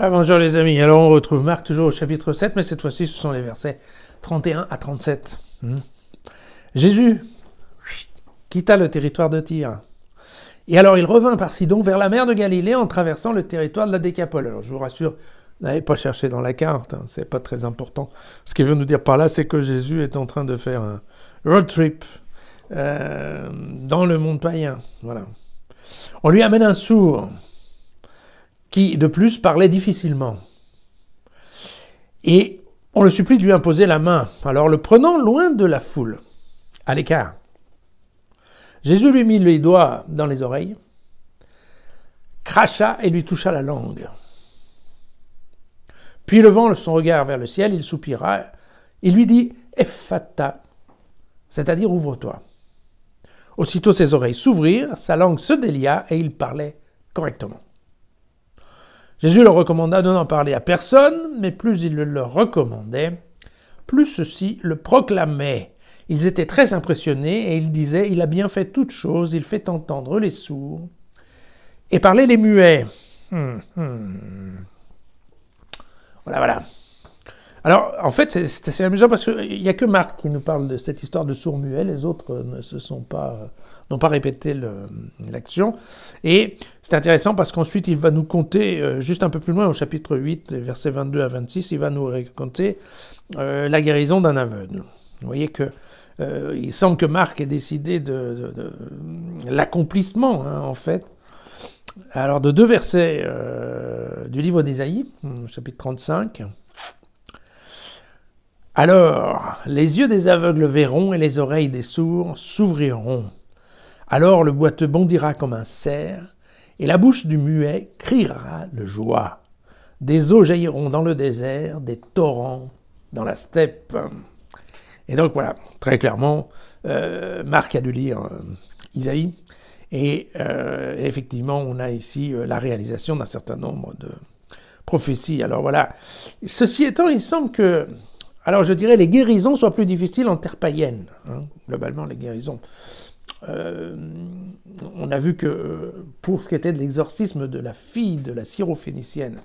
Ah, bonjour les amis, alors on retrouve Marc toujours au chapitre 7, mais cette fois-ci ce sont les versets 31 à 37. Jésus quitta le territoire de Tyr. Et alors il revint par Sidon vers la mer de Galilée en traversant le territoire de la Décapole. Alors je vous rassure, n'allez pas chercher dans la carte, c'est pas très important. Ce qu'il veut nous dire par là, c'est que Jésus est en train de faire un road trip dans le monde païen. Voilà. On lui amène un sourd qui, de plus, parlait difficilement. Et on le supplie de lui imposer la main. Alors, le prenant loin de la foule, à l'écart, Jésus lui mit les doigts dans les oreilles, cracha et lui toucha la langue. Puis, levant son regard vers le ciel, il soupira. Il lui dit « Ephata », c'est-à-dire « ouvre-toi ». Aussitôt ses oreilles s'ouvrirent, sa langue se délia et il parlait correctement. Jésus leur recommanda de n'en parler à personne, mais plus il le leur recommandait, plus ceux-ci le proclamaient. Ils étaient très impressionnés et ils disaient « Il a bien fait toutes choses, il fait entendre les sourds et parler les muets. » Voilà. Alors, en fait, c'est assez amusant parce qu'il n'y a que Marc qui nous parle de cette histoire de sourds-muets, les autres n'ont pas répété l'action. Et c'est intéressant parce qu'ensuite, il va nous conter, juste un peu plus loin, au chapitre 8, versets 22 à 26, il va nous raconter la guérison d'un aveugle. Vous voyez que il semble que Marc ait décidé de l'accomplissement, en fait. Alors, de deux versets du livre d'Ésaïe, chapitre 35. Alors, les yeux des aveugles verront et les oreilles des sourds s'ouvriront. Alors le boiteux bondira comme un cerf et la bouche du muet criera de joie. Des eaux jailliront dans le désert, des torrents dans la steppe. Et donc voilà, très clairement, Marc a dû lire Isaïe et effectivement on a ici la réalisation d'un certain nombre de prophéties. Alors voilà, ceci étant, il semble que alors je dirais les guérisons soient plus difficiles en terre païenne, globalement les guérisons. On a vu que pour ce qui était de l'exorcisme de la fille de la syrophénicienne,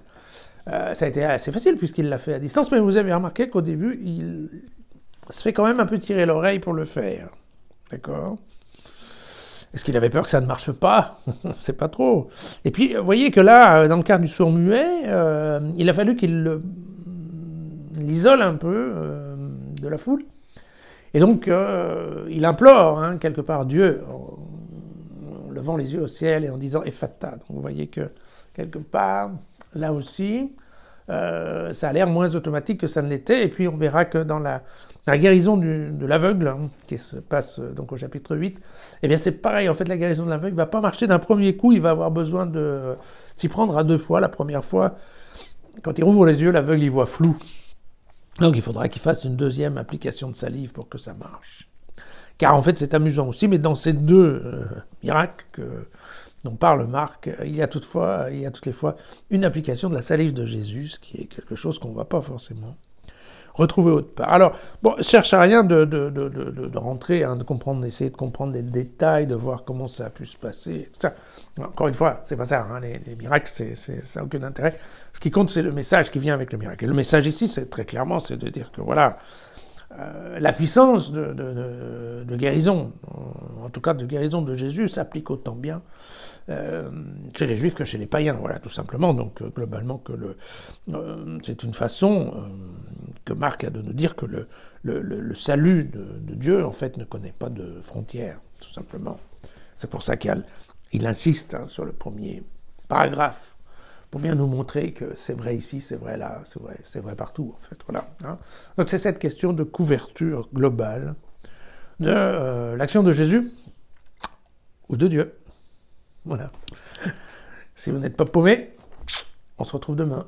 ça a été assez facile puisqu'il l'a fait à distance, mais vous avez remarqué qu'au début, il se fait quand même un peu tirer l'oreille pour le faire. D'accord ? Est-ce qu'il avait peur que ça ne marche pas ? On ne sait pas trop. Et puis, vous voyez que là, dans le cas du sourd-muet, il a fallu qu'il l'isole un peu de la foule. Et donc, il implore, quelque part, Dieu, en levant les yeux au ciel et en disant « Ephata ». Donc, vous voyez que, quelque part, là aussi, ça a l'air moins automatique que ça ne l'était. Et puis, on verra que dans la guérison de l'aveugle, qui se passe donc au chapitre 8, eh bien, c'est pareil. En fait, la guérison de l'aveugle ne va pas marcher d'un premier coup. Il va avoir besoin de s'y prendre à deux fois. La première fois, quand il rouvre les yeux, l'aveugle, il voit flou. Donc il faudra qu'il fasse une deuxième application de salive pour que ça marche. Car en fait c'est amusant aussi, mais dans ces deux miracles dont parle Marc, il y a toutes les fois une application de la salive de Jésus, ce qui est quelque chose qu'on ne va pas forcément retrouver autre part. Alors, bon, je cherche à rien de rentrer, d'essayer de comprendre les détails, de voir comment ça a pu se passer, tout ça. Encore une fois, c'est pas ça, les miracles, ça n'a aucun intérêt. Ce qui compte, c'est le message qui vient avec le miracle. Et le message ici, c'est très clairement, c'est de dire que voilà, la puissance de guérison, en tout cas de guérison de Jésus, s'applique autant bien chez les Juifs que chez les païens, voilà, tout simplement. Donc, globalement, c'est une façon que Marc a de nous dire que le salut de Dieu, en fait, ne connaît pas de frontières, tout simplement. C'est pour ça qu'il insiste sur le premier paragraphe, pour bien nous montrer que c'est vrai ici, c'est vrai là, c'est vrai partout, en fait, voilà. Donc, c'est cette question de couverture globale de l'action de Jésus ou de Dieu. Voilà. Si vous n'êtes pas paumé, on se retrouve demain.